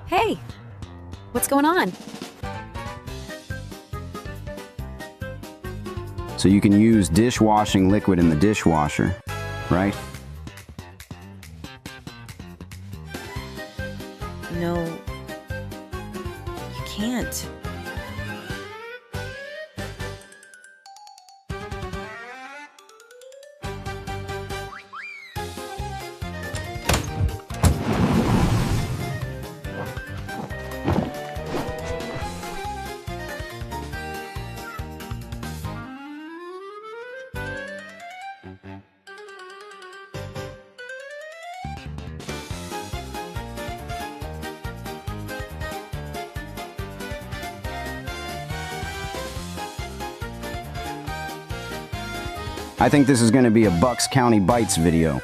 Hey, what's going on? So you can use dishwashing liquid in the dishwasher, right? No, you can't. I think this is going to be a Bucks County Bites video.